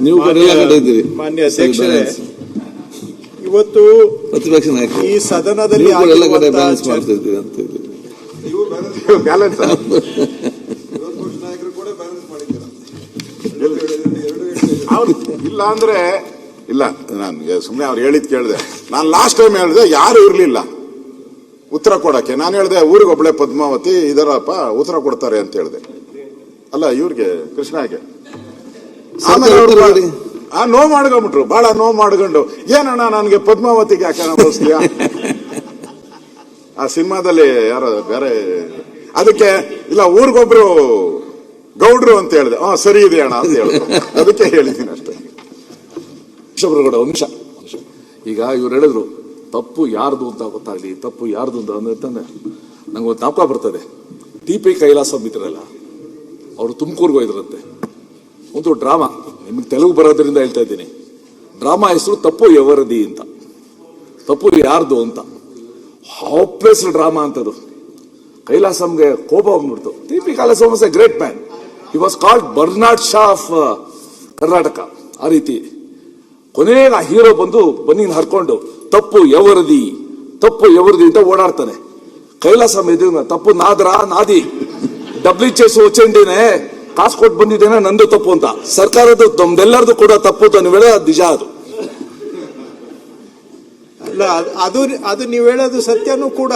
ನೀವು ಮಾನ್ಯ ಅಧ್ಯಕ್ಷರೇ, ಇವತ್ತು ಪ್ರತಿಪಕ್ಷ ನಾಯಕರು ಈ ಸದನದಲ್ಲಿ ಎಲ್ಲ ಕಡೆ ಬ್ಯಾಲೆನ್ಸ್ ಮಾಡ್ತಿರ್ತೀವಿ ಅಂತ ಹೇಳಿ ಬ್ಯಾಲೆನ್ಸ್ ಇಲ್ಲ ಅಂದ್ರೆ ಇಲ್ಲ. ನಾನು ಸುಮ್ಮನೆ ಅವ್ರು ಹೇಳಿದ್ ಕೇಳಿದೆ. ನಾನು ಲಾಸ್ಟ್ ಟೈಮ್ ಹೇಳಿದೆ ಯಾರು ಇರ್ಲಿಲ್ಲ ಉತ್ತರ ಕೊಡಕ್ಕೆ. ನಾನು ಹೇಳಿದೆ ಊರಿಗೆ ಒಬ್ಳೆ ಪದ್ಮಾವತಿ ಇದರಪ್ಪ ಉತ್ತರ ಕೊಡ್ತಾರೆ ಅಂತ ಹೇಳಿದೆ. ಅಲ್ಲ ಇವ್ರಿಗೆ ಕೃಷ್ಣಗೆ ನೋವು ಮಾಡ್ಕೊಂಡ್ಬಿಟ್ರು, ಬಹಳ ನೋವು ಮಾಡ್ಕೊಂಡು ಏನಣ್ಣ ನನ್ಗೆ ಪದ್ಮಾವತಿಗೆ ಯಾಕೆ ಅನುಭವಿಸ್ತೀಯ ಆ ಸಿನಿಮಾದಲ್ಲಿ ಯಾರೋ ಬೇರೆ. ಅದಕ್ಕೆ ಇಲ್ಲ ಊರಿಗೊಬ್ರು ಗೌಡ್ರು ಅಂತ ಹೇಳಿದೆ. ಸರಿ ಇದೆ ಅಣ್ಣ ಅಂತ ಹೇಳಿದ್ರು, ಅದಕ್ಕೆ ಹೇಳಿದ್ದೀನಿ ಅಷ್ಟೇ. ನಿಮಿಷ ಈಗ ಇವ್ರು ಹೇಳಿದ್ರು ತಪ್ಪು ಯಾರ್ದು ಅಂತ ಗೊತ್ತಾಗ್ಲಿ, ತಪ್ಪು ಯಾರ್ದು ಅಂತ ಅಂದ್ರೆ ನಂಗೊಂದು ಜ್ಞಾಪಕ ಬರ್ತದೆ. ಟಿ.ಪಿ. ಕೈಲಾಸಂ ಇದ್ರಲ್ಲ, ಅವರು ತುಮಕೂರ್ಗೆ ಹೋಯ್ದ್ರಂತೆ. ಒಂದು ಡ್ರಾಮಾ, ನಿಮ್ಗೆ ತೆಲುಗು ಬರೋದ್ರಿಂದ ಹೇಳ್ತಾ ಇದ್ದೀನಿ. ಡ್ರಾಮಾ ಹೆಸರು ತಪ್ಪು ಯವರದಿ ಅಂತ, ತಪ್ಪು ಯಾರ್ದು ಅಂತ. ಹಾಪ್ಲೆಸ್ ಡ್ರಾಮಾ ಅಂತದು. ಕೈಲಾಸಂಗೆ ಕೋಪ ಹೋಗ್ಬಿಡ್ತು. T P. Kailasam was a great man. He was called Bernard Shaw of Karnataka. ಆ ರೀತಿ ಕೊನೆಗೆ ಆ ಹೀರೋ ಬಂದು ಬನ್ನಿನ ಹರ್ಕೊಂಡು ತಪ್ಪು ಯವರದಿ ಅಂತ ಓಡಾಡ್ತಾನೆ. ಕೈಲಾಸಂ ಎದುರು ತಪ್ಪು ನಾದಿ WHS ಹೊಚ್ಚಂಡಿನೇ ಕಾಸು ಕೊಟ್ಟು ಬಂದಿದ್ದೇನೆ, ನಂದು ತಪ್ಪು ಅಂತ. ಸರ್ಕಾರದ ನಮ್ದೆಲ್ಲರದು ಕೂಡ ತಪ್ಪು ಅಂತ ನೀವು ಹೇಳೋದು ನಿಜ. ಅದು ನೀವು ಹೇಳೋದು ಸತ್ಯನೂ ಕೂಡ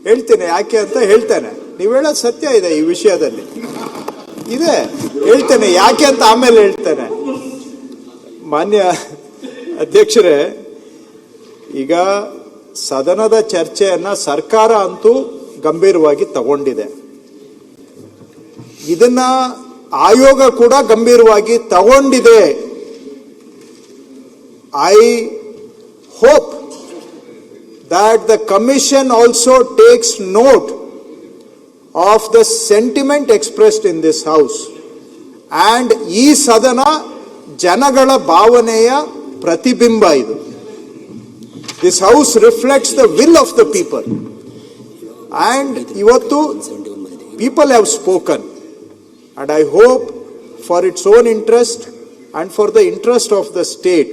ಹೇಳ್ತೇನೆ. ಯಾಕೆ ಅಂತ ಹೇಳ್ತೇನೆ. ನೀವು ಹೇಳೋದು ಸತ್ಯ ಇದೆ, ಈ ವಿಷಯದಲ್ಲಿ ಇದೆ, ಹೇಳ್ತೇನೆ. ಯಾಕೆ ಅಂತ ಆಮೇಲೆ ಹೇಳ್ತೇನೆ. ಮಾನ್ಯ ಅಧ್ಯಕ್ಷರೇ, ಈಗ ಸದನದ ಚರ್ಚೆಯನ್ನ ಸರ್ಕಾರ ಅಂತೂ ಗಂಭೀರವಾಗಿ ತಗೊಂಡಿದೆ. ಇದನ್ನ ಆಯೋಗ ಕೂಡ ಗಂಭೀರವಾಗಿ ತಗೊಂಡಿದೆ. I hope that the commission also takes note of the sentiment expressed in this house, and ಈ ಸದನ ಜನಗಳ ಭಾವನೆಯ ಪ್ರತಿಬಿಂಬ ಇದು. This house reflects the will of the people, and ಇವತ್ತು people have spoken, and I hope for its own interest and for the interest of the state,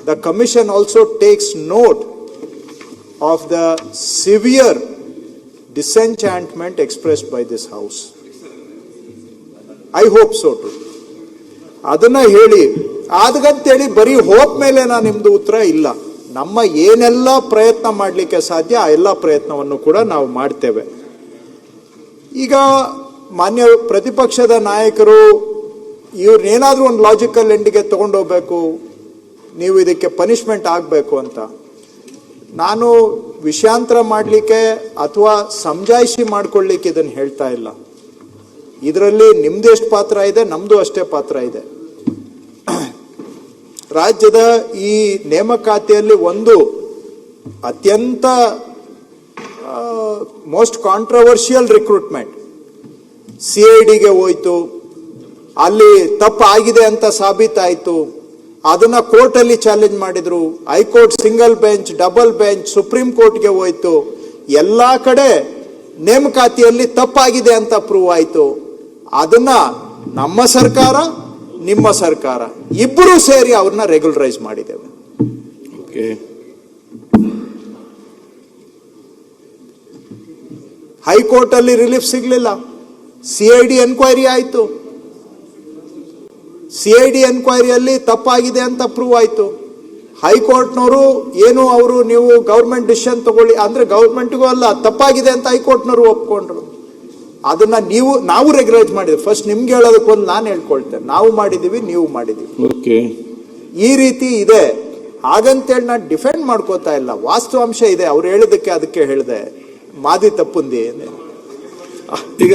the commission also takes note of the severe disenchantment expressed by this house. I hope so too. ಅದನ್ನ ಹೇಳಿ ಆದಗಂತೇಳಿ ಬರೀ hope ಮೇಲೆ ನಿಮ್ದು ಉತ್ತರ ಇಲ್ಲ. ನಮ್ಮ ಏನೆಲ್ಲ ಪ್ರಯತ್ನ ಮಾಡಲಿಕ್ಕೆ ಸಾಧ್ಯ ಆ ಎಲ್ಲ ಪ್ರಯತ್ನವನ್ನು ಕೂಡ ನಾವು ಮಾಡ್ತೇವೆ. ಈಗ ಮಾನ್ಯ ಪ್ರತಿಪಕ್ಷದ ನಾಯಕರು ಇವ್ರನ್ನೇನಾದ್ರೂ ಒಂದು ಲಾಜಿಕಲ್ ಎಂಡಿಗೆ ತಗೊಂಡೋಗ್ಬೇಕು, ನೀವು ಇದಕ್ಕೆ ಪನಿಷ್ಮೆಂಟ್ ಆಗಬೇಕು ಅಂತ. ನಾನು ವಿಷಯಾಂತರ ಮಾಡಲಿಕ್ಕೆ ಅಥವಾ ಸಮಜಾಯಿಷಿ ಮಾಡ್ಕೊಳ್ಳಿಕ್ಕೆ ಇದನ್ನು ಹೇಳ್ತಾ ಇಲ್ಲ. ಇದರಲ್ಲಿ ನಿಮ್ದು ಎಷ್ಟು ಪಾತ್ರ ಇದೆ, ನಮ್ದು ಅಷ್ಟೇ ಪಾತ್ರ ಇದೆ. ರಾಜ್ಯದ ಈ ನೇಮಕಾತಿಯಲ್ಲಿ ಒಂದು ಅತ್ಯಂತ ಮೋಸ್ಟ್ ಕಾಂಟ್ರವರ್ಷಿಯಲ್ ರಿಕ್ರೂಟ್ಮೆಂಟ್ CIDಗೆ ಹೋಯ್ತು. ಅಲ್ಲಿ ತಪ್ಪು ಆಗಿದೆ ಅಂತ ಸಾಬೀತಾಯಿತು. ಅದನ್ನ ಕೋರ್ಟಲ್ಲಿ ಚಾಲೆಂಜ್ ಮಾಡಿದ್ರು. High court single bench, double bench, supreme ಕೋರ್ಟ್ಗೆ ಹೋಯ್ತು. ಎಲ್ಲಾ ಕಡೆ ನೇಮಕಾತಿಯಲ್ಲಿ ತಪ್ಪಾಗಿದೆ ಅಂತ ಪ್ರೂವ್ ಆಯ್ತು. ಅದನ್ನ ನಮ್ಮ ಸರ್ಕಾರ, ನಿಮ್ಮ ಸರ್ಕಾರ ಇಬ್ಬರೂ ಸೇರಿ ಅವ್ರನ್ನ ರೆಗ್ಯುಲರೈಸ್ ಮಾಡಿದ್ದೇವೆ. ಹೈಕೋರ್ಟ್ ಅಲ್ಲಿ ರಿಲೀಫ್ ಸಿಗ್ಲಿಲ್ಲ. CID ಎನ್ಕ್ವೈರಿ ಆಯ್ತು. CID ಎನ್ಕ್ವೈರಿಯಲ್ಲಿ ತಪ್ಪಾಗಿದೆ ಅಂತ ಪ್ರೂವ್ ಆಯ್ತು. ಹೈಕೋರ್ಟ್ನವರು ಏನು ಅವರು ನೀವು ಗೌರ್ಮೆಂಟ್ ಡಿಸಿಷನ್ ತಗೊಳ್ಳಿ ಅಂದ್ರೆ ಗೌರ್ಮೆಂಟ್ಗೂ ಅಲ್ಲ, ತಪ್ಪಾಗಿದೆ ಅಂತ ಹೈಕೋರ್ಟ್ನವರು ಒಪ್ಕೊಂಡ್ರು. ಅದನ್ನ ನಾವು ರೆಗ್ಯುಲೈಸ್ ಮಾಡಿದ್ವಿ. ಫಸ್ಟ್ ನಿಮ್ಗೆ ಹೇಳೋದಕ್ಕೊಂದು ನಾನು ಹೇಳ್ಕೊಳ್ತೇನೆ. ನಾವು ಮಾಡಿದೀವಿ, ನೀವು ಮಾಡಿದೀವಿ. ಈ ರೀತಿ ಇದೆ. ಹಾಗಂತೇಳಿ ನಾನು ಡಿಫೆಂಡ್ ಮಾಡ್ಕೋತಾ ಇಲ್ಲ. ವಾಸ್ತವಾಂಶ ಇದೆ. ಅವ್ರು ಹೇಳಿದಕ್ಕೆ ಅದಕ್ಕೆ ಹೇಳಿದೆ. ಮಾದಿ ತಪ್ಪುಂದಿ ಈಗ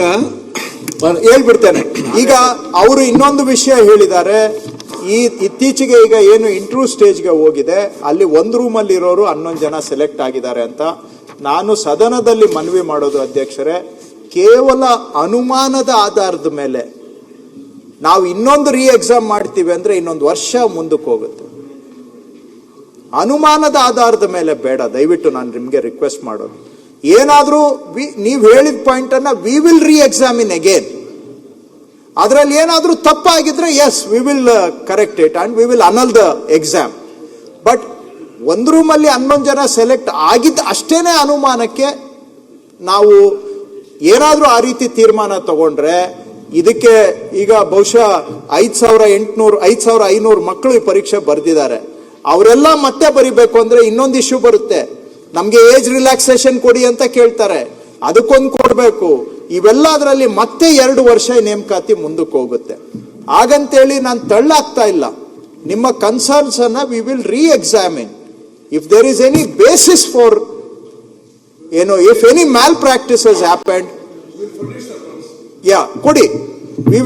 ಹೇಳ್ಬಿಡ್ತೇನೆ. ಈಗ ಅವರು ಇನ್ನೊಂದು ವಿಷಯ ಹೇಳಿದ್ದಾರೆ. ಇತ್ತೀಚೆಗೆ ಈಗ ಏನು ಇಂಟರ್ವ್ಯೂ ಸ್ಟೇಜ್ಗೆ ಹೋಗಿದೆ, ಅಲ್ಲಿ ಒಂದು ರೂಮಲ್ಲಿ ಇರೋರು 11 ಜನ ಸೆಲೆಕ್ಟ್ ಆಗಿದ್ದಾರೆ ಅಂತ. ನಾನು ಸದನದಲ್ಲಿ ಮನವಿ ಮಾಡೋದು ಅಧ್ಯಕ್ಷರೇ, ಕೇವಲ ಅನುಮಾನದ ಆಧಾರದ ಮೇಲೆ ನಾವು ಇನ್ನೊಂದು ಎಕ್ಸಾಮ್ ಮಾಡ್ತೀವಿ ಅಂದ್ರೆ ಇನ್ನೊಂದು ವರ್ಷ ಮುಂದಕ್ಕೆ ಹೋಗುತ್ತೆ. ಅನುಮಾನದ ಆಧಾರದ ಮೇಲೆ ಬೇಡ, ದಯವಿಟ್ಟು ನಾನು ನಿಮ್ಗೆ ರಿಕ್ವೆಸ್ಟ್ ಮಾಡೋದು. ಏನಾದ್ರೂ ನೀವು ಹೇಳಿದ ಪಾಯಿಂಟ್ ಅನ್ನ ವಿ ವಿಲ್ ಎಕ್ಸಾಮಿನ್ ಅಗೇನ್. ಅದರಲ್ಲಿ ಏನಾದರೂ ತಪ್ಪಾಗಿದ್ರೆ yes we will correct it and we will annul the exam. But ಒಂದು ರೂಮಲ್ಲಿ 11 ಜನ ಸೆಲೆಕ್ಟ್ ಆಗಿದ್ದ ಅಷ್ಟೇನೆ ಅನುಮಾನಕ್ಕೆ ನಾವು ಏನಾದರೂ ಆ ರೀತಿ ತೀರ್ಮಾನ ತಗೊಂಡ್ರೆ ಇದಕ್ಕೆ ಈಗ ಬಹುಶಃ 5,500 ಮಕ್ಕಳು ಈ ಪರೀಕ್ಷೆ ಬರೆದಿದ್ದಾರೆ. ಅವರೆಲ್ಲ ಮತ್ತೆ ಬರಿಬೇಕು ಅಂದ್ರೆ ಇನ್ನೊಂದು ಇಶ್ಯೂ ಬರುತ್ತೆ. ನಮ್ಗೆ ಏಜ್ ರಿಲ್ಯಾಕ್ಸೇಷನ್ ಕೊಡಿ ಅಂತ ಕೇಳ್ತಾರೆ, ಅದಕ್ಕೊಂದು ಕೊಡಬೇಕು. ಇವೆಲ್ಲ ಅದರಲ್ಲಿ ಮತ್ತೆ 2 ವರ್ಷ ನೇಮಕಾತಿ ಮುಂದಕ್ಕೆ ಹೋಗುತ್ತೆ. ಹಾಗಂತೇಳಿ ನಾನು ತಳ್ಳಾಗ್ತಾ ಇಲ್ಲ. ನಿಮ್ಮ ಕನ್ಸರ್ನ್ಸ್ ಅನ್ನ we will re-examine. If there is any basis for if any malpractice has happened, ಕೊಡಿ. We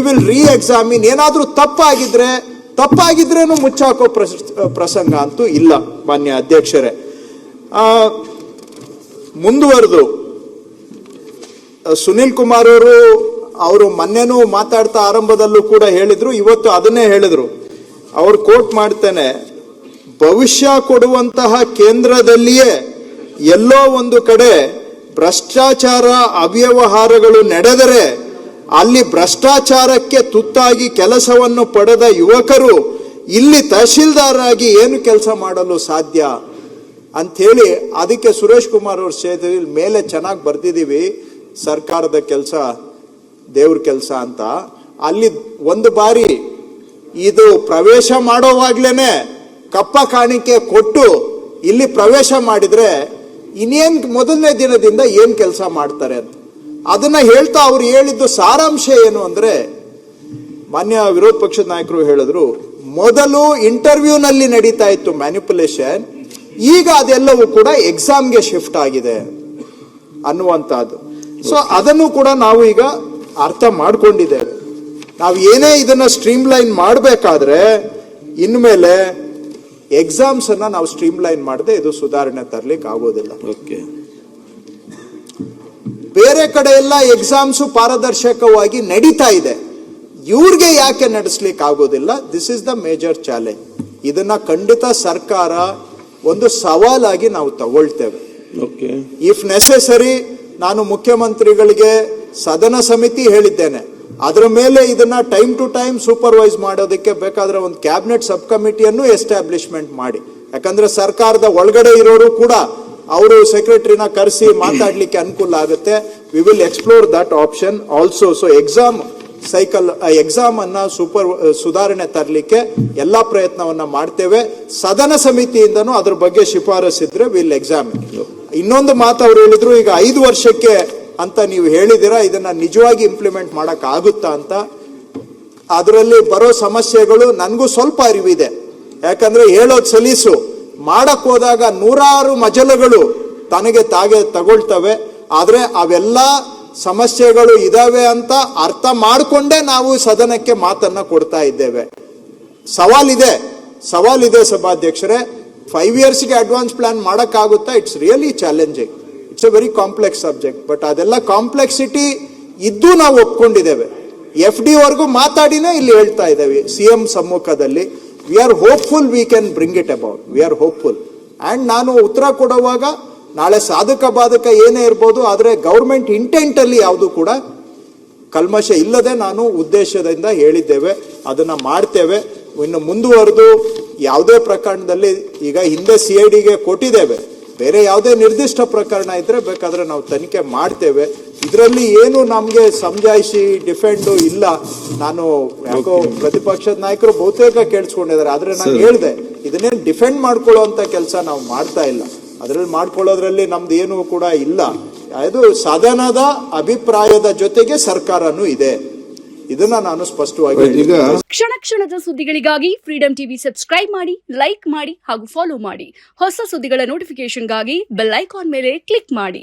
will re-examine. ಏನಾದ್ರೂ ತಪ್ಪಾಗಿದ್ರೇನು ಮುಚ್ಚಾಕೋ ಪ್ರಸಂಗ ಅಂತೂ ಇಲ್ಲ ಮಾನ್ಯ ಅಧ್ಯಕ್ಷರೇ. ಮುಂದುವರೆದು ಸುನಿಲ್ ಕುಮಾರ್ ಅವರು ಮೊನ್ನೆನೂ ಮಾತಾಡ್ತಾ ಆರಂಭದಲ್ಲೂ ಕೂಡ ಹೇಳಿದ್ರು, ಇವತ್ತು ಅದನ್ನೇ ಹೇಳಿದ್ರು. ಅವ್ರು ಕೋಟ್ ಮಾಡ್ತೇನೆ, ಭವಿಷ್ಯ ಕೊಡುವಂತಹ ಕೇಂದ್ರದಲ್ಲಿಯೇ ಎಲ್ಲೋ ಒಂದು ಕಡೆ ಭ್ರಷ್ಟಾಚಾರ ಅವ್ಯವಹಾರಗಳು ನಡೆದರೆ ಅಲ್ಲಿ ಭ್ರಷ್ಟಾಚಾರಕ್ಕೆ ತುತ್ತಾಗಿ ಕೆಲಸವನ್ನು ಪಡೆದ ಯುವಕರು ಇಲ್ಲಿ ತಹಶೀಲ್ದಾರ್ ಆಗಿ ಏನು ಕೆಲಸ ಮಾಡಲು ಸಾಧ್ಯ ಅಂಥೇಳಿ, ಅದಕ್ಕೆ ಸುರೇಶ್ ಕುಮಾರ್ ಅವ್ರ ಸೇರಿ ಮೇಲೆ ಚೆನ್ನಾಗಿ ಬರ್ದಿದ್ದೀವಿ, ಸರ್ಕಾರದ ಕೆಲಸ ದೇವ್ರ ಕೆಲಸ ಅಂತ. ಅಲ್ಲಿ ಒಂದು ಬಾರಿ ಇದು ಪ್ರವೇಶ ಮಾಡೋವಾಗ್ಲೇನೆ ಕಪ್ಪ ಕಾಣಿಕೆ ಕೊಟ್ಟು ಇಲ್ಲಿ ಪ್ರವೇಶ ಮಾಡಿದ್ರೆ ಇನ್ನೇನ್ ಮೊದಲನೇ ದಿನದಿಂದ ಏನ್ ಕೆಲಸ ಮಾಡ್ತಾರೆ ಅಂತ ಅದನ್ನ ಹೇಳ್ತಾ ಅವ್ರು ಹೇಳಿದ್ದು ಸಾರಾಂಶ ಏನು ಅಂದ್ರೆ, ಮಾನ್ಯ ವಿರೋಧ ಪಕ್ಷದ ನಾಯಕರು ಹೇಳಿದ್ರು, ಮೊದಲು ಇಂಟರ್ವ್ಯೂನಲ್ಲಿ ನಡೀತಾ ಇತ್ತು ಮ್ಯಾನಿಪುಲೇಷನ್, ಈಗ ಅದೆಲ್ಲವೂ ಕೂಡ ಎಕ್ಸಾಮ್ಗೆ ಶಿಫ್ಟ್ ಆಗಿದೆ ಅನ್ನುವಂಥದ್ದು. ಸೊ ಅದನ್ನು ಕೂಡ ನಾವು ಈಗ ಅರ್ಥ ಮಾಡ್ಕೊಂಡಿದ್ದೇವೆ. ನಾವು ಏನೇ ಇದನ್ನ ಸ್ಟ್ರೀಮ್ ಲೈನ್ ಮಾಡಬೇಕಾದ್ರೆ ಇನ್ಮೇಲೆ ಎಕ್ಸಾಮ್ಸ್ ಅನ್ನ ನಾವು ಸ್ಟ್ರೀಮ್ ಲೈನ್ ಮಾಡದೆ ಇದು ಸುಧಾರಣೆ ತರ್ಲಿಕ್ಕೆ ಆಗೋದಿಲ್ಲ. ಬೇರೆ ಕಡೆ ಎಲ್ಲ ಎಕ್ಸಾಮ್ಸ್ ಪಾರದರ್ಶಕವಾಗಿ ನಡೀತಾ ಇದೆ, ಇವ್ರಿಗೆ ಯಾಕೆ ನಡೆಸ್ಲಿಕ್ಕೆ ಆಗೋದಿಲ್ಲ? This is the major challenge. ಇದನ್ನ ಖಂಡಿತ ಸರ್ಕಾರ ಒಂದು ಸವಾಲಾಗಿ ನಾವು ತಗೊಳ್ತೇವೆ. ಇಫ್ ನೆಸೆಸರಿ ನಾನು ಮುಖ್ಯಮಂತ್ರಿಗಳಿಗೆ ಸದನ ಸಮಿತಿ ಹೇಳಿದ್ದೇನೆ, ಅದರ ಮೇಲೆ ಇದನ್ನ ಟೈಮ್ ಟು ಟೈಮ್ ಸೂಪರ್ವೈಸ್ ಮಾಡೋದಕ್ಕೆ ಬೇಕಾದ್ರೆ ಒಂದು ಕ್ಯಾಬಿನೆಟ್ ಸಬ್ ಕಮಿಟಿಯನ್ನು ಎಸ್ಟಾಬ್ಲಿಷ್ಮೆಂಟ್ ಮಾಡಿ. ಯಾಕಂದ್ರೆ ಸರ್ಕಾರದ ಒಳಗಡೆ ಇರೋರು ಕೂಡ ಅವರು ಸೆಕ್ರೆಟರಿನ ಕರೆಸಿ ಮಾತಾಡ್ಲಿಕ್ಕೆ ಅನುಕೂಲ ಆಗುತ್ತೆ. We will explore that option also. So exam ಅನ್ನ ಸುಧಾರಣೆ ತರಲಿಕ್ಕೆ ಎಲ್ಲಾ ಪ್ರಯತ್ನವನ್ನ ಮಾಡ್ತೇವೆ. ಸದನ ಸಮಿತಿಯಿಂದನೂ ಅದ್ರ ಬಗ್ಗೆ ಶಿಫಾರಸಿದ್ರೆ ವಿಲ್ ಎಕ್ಸಾಮಿನ್. ಇನ್ನೊಂದು ಮಾತು ಅವ್ರು ಹೇಳಿದ್ರು, ಈಗ 5 ವರ್ಷಕ್ಕೆ ಅಂತ ನೀವು ಹೇಳಿದಿರಾ, ಇದನ್ನ ನಿಜವಾಗಿ ಇಂಪ್ಲಿಮೆಂಟ್ ಮಾಡಕ್ ಆಗುತ್ತಾ ಅಂತ. ಅದರಲ್ಲಿ ಬರೋ ಸಮಸ್ಯೆಗಳು ನನಗೂ ಸ್ವಲ್ಪ ಅರಿವಿದೆ. ಯಾಕಂದ್ರೆ ಹೇಳೋದು ಸಲೀಸು, ಮಾಡಕ್ ಹೋದಾಗ 100 ಮಜಲುಗಳು ತನಗೆ ತಗೊಳ್ತವೆ. ಆದ್ರೆ ಅವೆಲ್ಲ ಸಮಸ್ಯೆಗಳು ಇದಾವೆ ಅಂತ ಅರ್ಥ ಮಾಡಿಕೊಂಡೇ ನಾವು ಸದನಕ್ಕೆ ಮಾತನ್ನ ಕೊಡ್ತಾ ಇದ್ದೇವೆ. ಸವಾಲಿದೆ ಸಭಾಧ್ಯಕ್ಷರೇ. 5 ಇಯರ್ಸ್ಗೆ ಅಡ್ವಾನ್ಸ್ ಪ್ಲಾನ್ ಮಾಡಕ್ಕಾಗುತ್ತಾ? It's really challenging. It's a very complex subject. But ಅದೆಲ್ಲ ಕಾಂಪ್ಲೆಕ್ಸಿಟಿ ಇದ್ದು ನಾವು ಒಪ್ಕೊಂಡಿದ್ದೇವೆ. FD ವರ್ಗೂ ಮಾತಾಡಿನೇ ಇಲ್ಲಿ ಹೇಳ್ತಾ ಇದ್ದೇವೆ CM ಸಮ್ಮುಖದಲ್ಲಿ. We are hopeful we can bring it about. We are hopeful. And ನಾನು ಉತ್ತರ ಕೊಡುವಾಗ ನಾಳೆ ಸಾಧಕ ಬಾಧಕ ಏನೇ ಇರ್ಬೋದು, ಆದರೆ ಗೌರ್ಮೆಂಟ್ ಇಂಟೆಂಟ್ ಅಲ್ಲಿ ಯಾವುದು ಕೂಡ ಕಲ್ಮಶ ಇಲ್ಲದೆ ನಾನು ಉದ್ದೇಶದಿಂದ ಹೇಳಿದ್ದೇವೆ, ಅದನ್ನ ಮಾಡ್ತೇವೆ. ಇನ್ನು ಮುಂದುವರೆದು ಯಾವುದೇ ಪ್ರಕರಣದಲ್ಲಿ ಈಗ ಹಿಂದೆ CIDಗೆ ಕೊಟ್ಟಿದ್ದೇವೆ, ಬೇರೆ ಯಾವುದೇ ನಿರ್ದಿಷ್ಟ ಪ್ರಕರಣ ಇದ್ರೆ ಬೇಕಾದ್ರೆ ನಾವು ತನಿಖೆ ಮಾಡ್ತೇವೆ. ಇದರಲ್ಲಿ ಏನು ನಮ್ಗೆ ಸಮಜಾಯಿಸಿ ಡಿಫೆಂಡು ಇಲ್ಲ. ನಾನು ಯಾಕೋ ಪ್ರತಿಪಕ್ಷದ ನಾಯಕರು ಬಹುತೇಕ ಕೇಳಿಸ್ಕೊಂಡಿದ್ದಾರೆ, ಆದ್ರೆ ನಾನು ಹೇಳಿದೆ ಇದನ್ನೇನು ಡಿಫೆಂಡ್ ಮಾಡ್ಕೊಳ್ಳುವಂತ ಕೆಲಸ ನಾವು ಮಾಡ್ತಾ ಇಲ್ಲ. ಅದರಲ್ಲಿ ಮಾಡ್ಕೊಳ್ಳೋದ್ರಲ್ಲಿ ನಮ್ದು ಏನು ಕೂಡ ಇಲ್ಲ. ಅದು ಸದನದ ಅಭಿಪ್ರಾಯದ ಜೊತೆಗೆ ಸರ್ಕಾರನೂ ಇದೆ. ಇದನ್ನ ನಾನು ಸ್ಪಷ್ಟವಾಗಿ ಕ್ಷಣ ಕ್ಷಣದ ಸುದ್ದಿಗಳಿಗಾಗಿ ಫ್ರೀಡಂ ಟಿವಿ ಸಬ್ಸ್ಕ್ರೈಬ್ ಮಾಡಿ, ಲೈಕ್ ಮಾಡಿ ಹಾಗೂ ಫಾಲೋ ಮಾಡಿ. ಹೊಸ ಸುದ್ದಿಗಳ ನೋಟಿಫಿಕೇಶನ್ಗಾಗಿ ಬೆಲ್ ಐಕಾನ್ ಮೇಲೆ ಕ್ಲಿಕ್ ಮಾಡಿ.